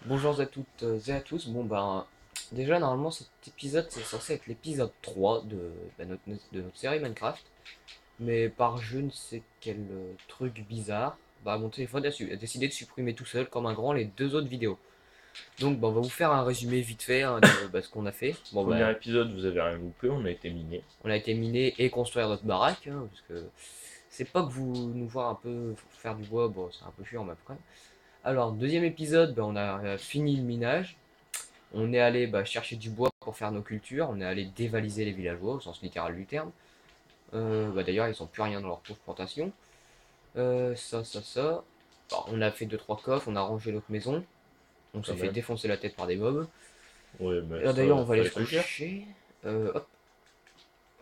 Bonjour à toutes et à tous. Bon ben, déjà normalement cet épisode c'est censé être l'épisode 3 de notre série Minecraft. Mais par je ne sais quel truc bizarre, bah mon téléphone a décidé de supprimer tout seul comme un grand les deux autres vidéos. Donc bon, on va vous faire un résumé vite fait hein, de ce qu'on a fait. Bon Premier bah, épisode, vous avez rien loupé, on a été miné. on a été miné et construire notre baraque, hein, parce que c'est pas que vous nous voir un peu faire du bois, bon c'est un peu chiant mais après. Alors deuxième épisode, bah, on a fini le minage. On est allé chercher du bois pour faire nos cultures. On est allé dévaliser les villageois au sens littéral du terme. D'ailleurs, ils n'ont plus rien dans leur pauvre plantation. Ça. Bon, on a fait deux trois coffres, on a rangé notre maison. On s'est Quand fait même. défoncer la tête par des mobs. Ouais, mais D'ailleurs, on ça, va aller fallait se se le dire. coucher. Hop,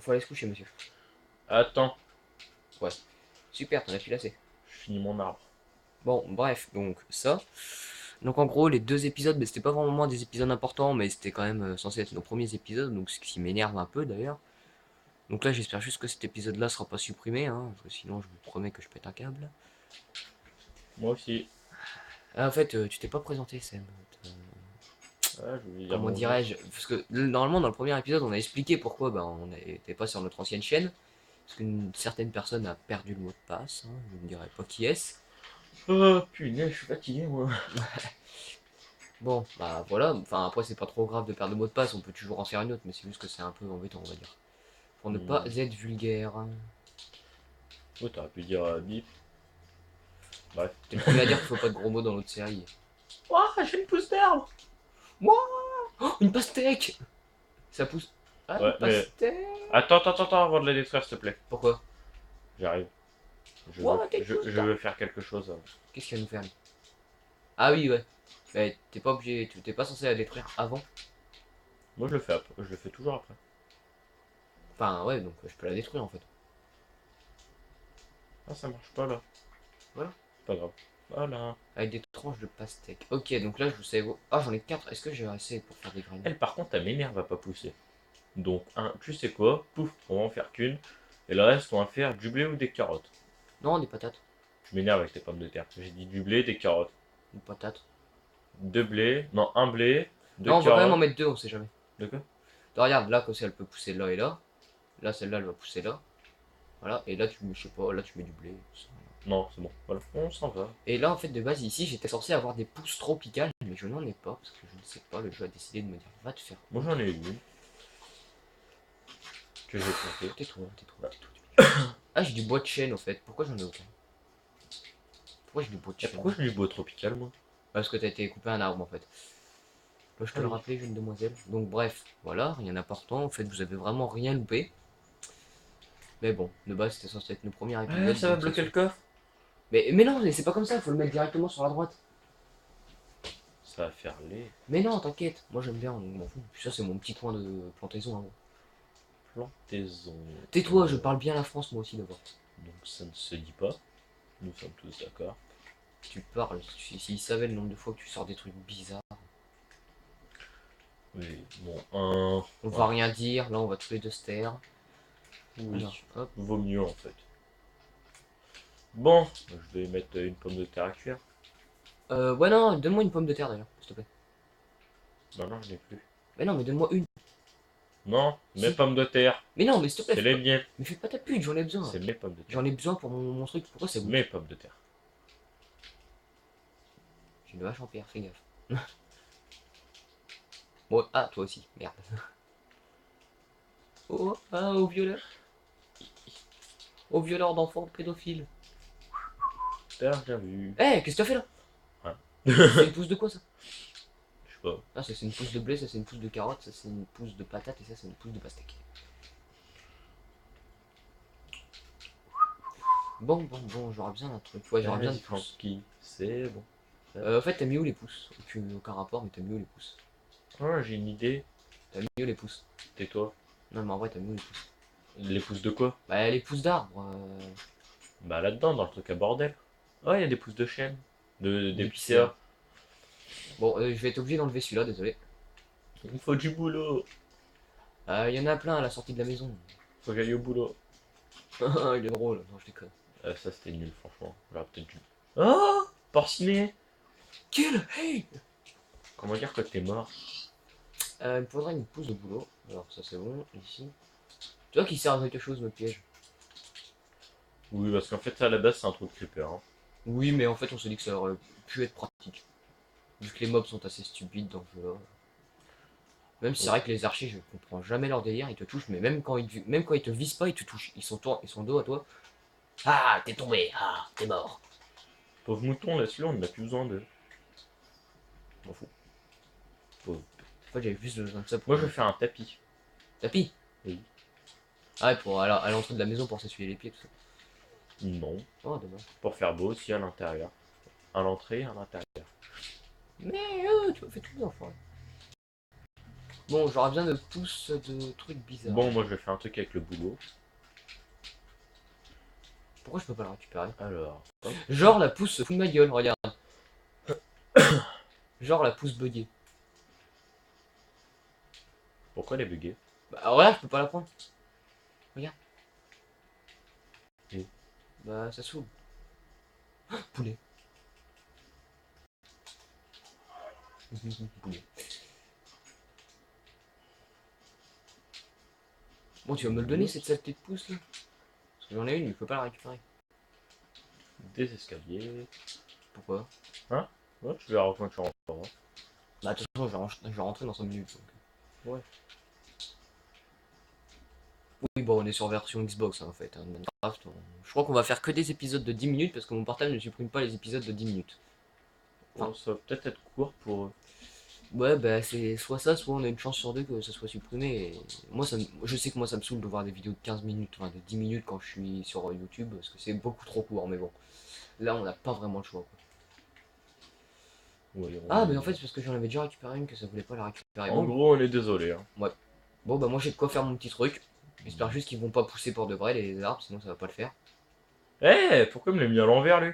faut aller se coucher, monsieur. Attends, Ouais. Super, t'en as plus assez. je finis mon arbre. Bon, bref, donc ça. Donc en gros, les deux épisodes, mais c'était pas vraiment des épisodes importants, mais c'était quand même censé être nos premiers épisodes, donc ce qui m'énerve un peu d'ailleurs. Donc là, j'espère juste que cet épisode-là sera pas supprimé, hein, parce que sinon, je vous promets que je pète un câble. Moi aussi. Ah, en fait, tu t'es pas présenté, Sam. Ah, je voulais dire Comment bonjour. dirais-je? Parce que normalement, dans le premier épisode, on a expliqué pourquoi on n'était pas sur notre ancienne chaîne. Parce qu'une certaine personne a perdu le mot de passe. Hein, je ne dirais pas qui est-ce. Oh, punaise, je suis fatigué, moi. Bon, bah voilà. Enfin, après, c'est pas trop grave de perdre le mot de passe. On peut toujours en faire une autre, mais c'est juste que c'est un peu embêtant, on va dire. Pour ne pas Hmm. être vulgaire. Oh, t'aurais pu dire bip. Bref. T'es le premier à dire qu'il faut pas de gros mots dans notre série. Ouah, j'ai une pousse d'herbe. Moi, oh, une pastèque. Ça pousse. Ah, une Ouais, mais pastèque. attends, avant de la détruire, s'il te plaît. Pourquoi? J'arrive. What, t'es tous Je là. veux faire quelque chose. Qu'est-ce qu'il va nous faire lui? Ah oui, ouais. Mais t'es pas obligé, t'es pas censé la détruire avant. Moi, je le fais après. Je le fais toujours après. Enfin, ouais, donc je peux la détruire en fait. Ah, ça marche pas là. Voilà. C'est pas grave. Voilà. Avec des tranches de pastèque. Ok, donc là je vous sais. Ah, j'en ai 4. Est-ce que j'ai assez pour faire des graines? Elle, par contre, elle m'énerve à pas pousser. Donc, tu sais quoi? Pouf, on va en faire qu'une. Et le reste, on va faire du blé ou des carottes. Non, des patates. Je m'énerve avec tes pommes de terre. J'ai dit du blé, des carottes. Des patates. Deux blés. Non, un blé, deux Non, on va quand même en carottes. mettre deux, on sait jamais. De quoi? Regarde, là, comme ça, elle peut pousser là et là. Là, celle-là, elle va pousser là. Voilà. Et là, tu mets, je sais pas, là, tu mets du blé. Ça, voilà. Non, c'est bon. Voilà, on s'en va. Et là, en fait, de base, ici, j'étais censé avoir des pousses tropicales, mais je n'en ai pas, parce que je ne sais pas, le jeu a décidé de me dire, va te faire Moi, j'en ai une que j'ai plantée. tais-toi, tais-toi, tais-toi. Ah, j'ai du bois de chêne, en fait. Pourquoi j'en ai aucun? Pourquoi j'ai du bois de Et chêne? pourquoi j'ai du bois tropical, moi? Parce que t'as été coupé un arbre, en fait. Peux-je te Ah le oui. rappeler, jeune demoiselle? Donc, bref, voilà, rien d'important. En fait, vous avez vraiment rien loupé. Mais bon, de base, c'était censé être nos premiers Ouais, épisodes, ça va donc ça bloquer se... le coffre. Mais non, mais c'est pas comme ça, faut le mettre directement sur la droite. Ça va faire les Mais non, t'inquiète, moi j'aime bien, donc m'en fous. Puis ça, c'est mon petit coin de plantaison, hein. plantaisons. Tais-toi, je parle bien la France, moi aussi, d'abord. Donc, ça ne se dit pas. Nous sommes tous d'accord. Tu parles, s'ils savaient le nombre de fois que tu sors des trucs bizarres. Oui, bon, un. On va Voilà. rien dire, là, on va tous les deux se taire. Oui, Alors, hop. vaut mieux en fait. Bon, je vais mettre une pomme de terre à cuire. Ouais, non, donne-moi une pomme de terre, d'ailleurs, s'il te plaît. Non, je n'ai plus. Mais non, mais donne-moi une. Non, mes Si. pommes de terre. Mais non, mais s'il te plaît, C'est fais les pas... miennes. Mais fais pas ta pute, j'en ai besoin. C'est mes pommes de terre. J'en ai besoin pour mon truc. Pourquoi ça goûte? Mes pommes de terre. J'ai une vache en pierre, fais gaffe. Bon, ah, toi aussi, merde. Oh, ah, au violeur. Au violeur d'enfants pédophiles. T'as bien vu. Eh, qu'est-ce que t'as fait là? Hein. C'est Je une pousse de quoi ça? sais pas. Ah, ça c'est une pousse de blé, ça c'est une pousse de carotte, ça c'est une pousse de patate et ça c'est une pousse de pastèque. Bon, j'aurais besoin d'un truc. Ouais, j'aurais besoin de Vas-y, pousses. tranquille. C'est bon. En fait, t'as mis où les pousses? Aucun rapport, mais t'as mis où les pousses? Oh, j'ai une idée. T'as mis où les pousses? Tais-toi. Non, mais en vrai, t'as mis où les pousses? Les pousses de quoi? Bah, les pousses d'arbres. Bah là-dedans, dans le truc à bordel. Oh, il y a des pousses de chêne. D'épicéa. D'épicéa. Bon, je vais être obligé d'enlever celui-là, désolé. Il faut du boulot. Il y en a plein à la sortie de la maison. Faut que j'aille au boulot. Il est drôle, non, je déconne. Ça, c'était nul, franchement. J'aurais peut-être dû. Oh, porciné. Kill! Hey! Comment dire que t'es mort? Il me faudra une pousse de boulot. Alors ça c'est bon, ici. Tu vois qu'il sert à quelque chose notre piège. Oui, parce qu'en fait, ça à la base, c'est un trou de creeper. Hein. Oui, mais en fait on s'est dit que ça aurait pu être pratique. Vu que les mobs sont assez stupides dans ce jeu-là. Même si c'est Ouais. vrai que les archers, je comprends jamais leur délire, ils te touchent, mais même quand ils te visent pas, ils te touchent. Ils sont dos à toi. Ah, t'es tombé, ah, t'es mort. Pauvre mouton, laisse-le, on n'a plus besoin d'eux. M'en fous. Pauvre. En fait, j'avais plus besoin de ça pour Moi, le je vais faire un tapis. tapis. Oui. Ah ouais, pour aller à l'entrée de la maison pour s'essuyer les pieds, tout ça. Non. Oh, dommage. Pour faire beau aussi à l'intérieur. À l'entrée et à l'intérieur. Mais tu m'as fait tout bien, enfoiré. Bon, j'aurais besoin de pouces de trucs bizarres. Bon, moi, je vais faire un truc avec le boulot. Pourquoi je peux pas le récupérer? Alors, hop. Genre la pousse se fout de ma gueule, regarde. Genre la pousse buggée. Pourquoi elle est buggée? Bah regarde, je peux pas la prendre. Regarde. Et Bah ça s'ouvre. Poulet. Poulet. Bon, tu vas me le donner cette saleté de pouce là? Parce que j'en ai une, mais je peux pas la récupérer. des escaliers. Pourquoi? Hein? Ouais, tu verras quand tu rentreras. Bah de toute façon, je vais rentrer dans 5 minutes. Donc. Ouais. Oui, bon, on est sur version Xbox hein, en fait. Hein, Minecraft, je crois qu'on va faire que des épisodes de 10 minutes parce que mon portable ne supprime pas les épisodes de 10 minutes. Enfin, Bon, ça va peut-être être court pour eux. ouais, bah c'est soit ça, soit on a une chance sur deux que ça soit supprimé. Et moi, je sais que moi ça me saoule de voir des vidéos de 15 minutes, enfin de 10 minutes quand je suis sur YouTube parce que c'est beaucoup trop court. Mais bon, là on n'a pas vraiment le choix. Quoi. Oui, Ah, mais en fait, c'est parce que j'en avais déjà récupéré une que ça voulait pas la récupérer. En Bon, gros, on est désolé. Hein. ouais. Bon, bah moi j'ai de quoi faire mon petit truc. J'espère juste qu'ils vont pas pousser pour de vrai les arbres, sinon ça va pas le faire. Eh, pourquoi me l'a mis à l'envers, lui?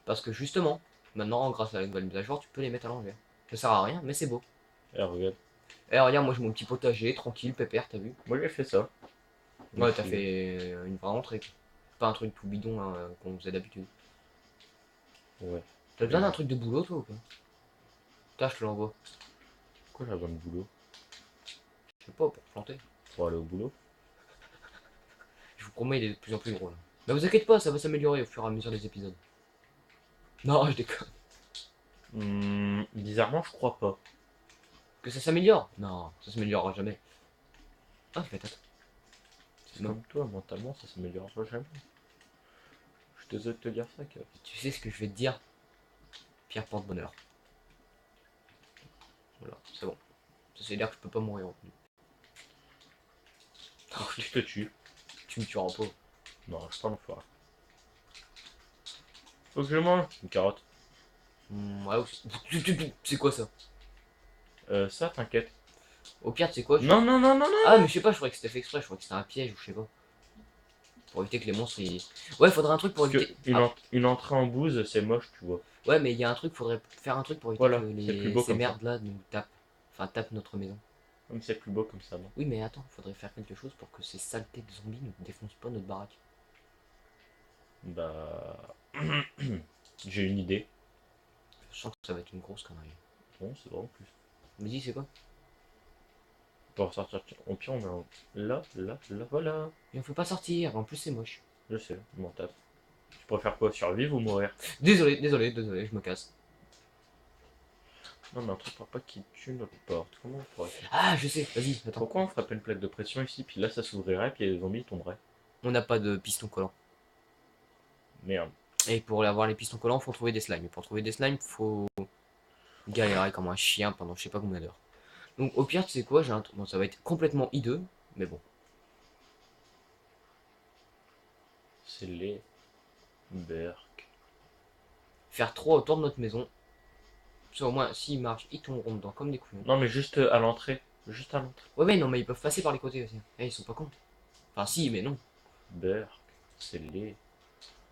Parce que justement, maintenant, grâce à la nouvelle mise à jour, tu peux les mettre à l'envers. Ça sert à rien, mais c'est beau. Eh, regarde. Eh, regarde, moi j'ai mon petit potager, tranquille, pépère, t'as vu? Moi, j'ai fait ça. Ouais, t'as fait une vraie entrée. Quoi. Pas un truc tout bidon hein, qu'on faisait d'habitude. Ouais. T'as besoin d'un truc de boulot, toi ou pas? Putain, je te l'envoie. Pourquoi j'ai besoin de boulot? Je sais pas, pour planter. Pour aller au boulot? Je vous promets, il est de plus en plus gros là. Mais vous inquiétez pas, ça va s'améliorer au fur et à mesure des épisodes. Non, je déconne. Bizarrement, je crois pas. Que ça s'améliore? Non, ça s'améliorera jamais. Ah, je attends. C'est comme toi, mentalement, ça s'améliorera jamais. Je suis désolé de te dire ça, que... Tu sais ce que je vais te dire? Pierre porte-bonheur. Voilà, c'est bon. Ça c'est dire que je peux pas mourir en plus. Oh, si je te tue. Tu me tueras pas. Non, je pas l'enfoiré. Faut que je mange une carotte. Ouais, c'est quoi ça? Ça, t'inquiète. Au pire, tu sais quoi? Non, non, non, non, non. Ah, mais je sais pas, je croyais que c'était fait exprès, je croyais que c'était un piège ou je sais pas. Pour éviter que les monstres ils. Ouais, faudrait un truc pour Parce que éviter. Ah, une entrée en bouse, c'est moche, tu vois. ouais, mais il y a un truc, faudrait faire un truc pour éviter Voilà, que c'est plus beau ces comme ça. merdes là nous tapent. Enfin, tapent notre maison. Comme c'est plus beau comme ça, non? Oui, mais attends, faudrait faire quelque chose pour que ces saletés de zombies ne défoncent pas notre baraque. Bah... J'ai une idée. Je sens que ça va être une grosse connerie. Bon, c'est vrai en plus. Mais dis, c'est quoi? Pour sortir, au pire, on met un... Là, là, là, voilà. Et on peut pas sortir, en plus c'est moche. Je sais, je m'en tape. Tu préfères quoi, survivre ou mourir? Désolé, désolé, désolé, je me casse. Non, mais un truc pour pas qu'il tue notre porte. Comment on pourrait faire? Ah, je sais, vas-y, attends. Pourquoi on ferait pas une plaque de pression ici, puis là ça s'ouvrirait, puis les zombies tomberaient? On n'a pas de piston collant. Merde. Et pour avoir les pistons collants, faut trouver des slimes. Et pour trouver des slimes, faut galérer comme un chien pendant je sais pas combien d'heures. Donc au pire, tu sais quoi, j'ai un truc. Bon, ça va être complètement hideux, mais bon. C'est les... Berk. Faire 3 autour de notre maison. Ça au moins, s'ils marchent, ils tomberont dedans comme des couillons. Non, mais juste à l'entrée. Juste à l'entrée. Ouais, mais non, mais ils peuvent passer par les côtés aussi. Eh, ils sont pas cons. Enfin, si, mais non. Berk. C'est les...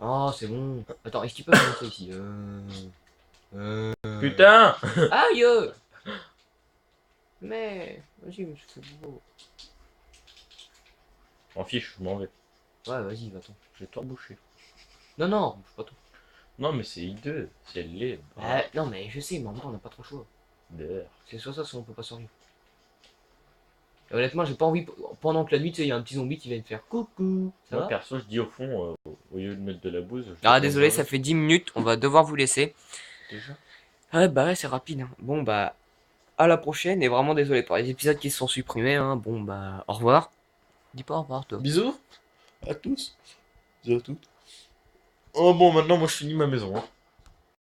Oh, c'est bon. Attends, est-ce qu'ils peuvent monter ici Putain. Aïe. Mais, vas-y, mais c'est beau. M'en fiche, je m'en vais. Ouais, vas-y, va-t'en. J'ai tout rebouché. Non, non, bouge pas tout. Non, mais c'est hideux. C'est les... Non, mais je sais, mais en même temps, on n'a pas trop le choix. D'ailleurs. C'est soit ça, soit on peut pas survivre. Et honnêtement, j'ai pas envie, pendant que la nuit, tu sais, il y a un petit zombie qui vient te faire coucou. Ça Moi, va? perso, je dis au fond, au lieu de mettre de la bouse, je Ah, mets désolé, un ça œuf. fait 10 minutes, on va devoir vous laisser. Déjà. Ah, bah ouais, c'est rapide, hein. Bon, bah, à la prochaine, et vraiment désolé pour les épisodes qui se sont supprimés, hein. Bon, bah, au revoir. Dis pas au revoir, toi. Bisous à tous. Bisous à toutes. Oh bon, maintenant, moi, je finis ma maison. Hein.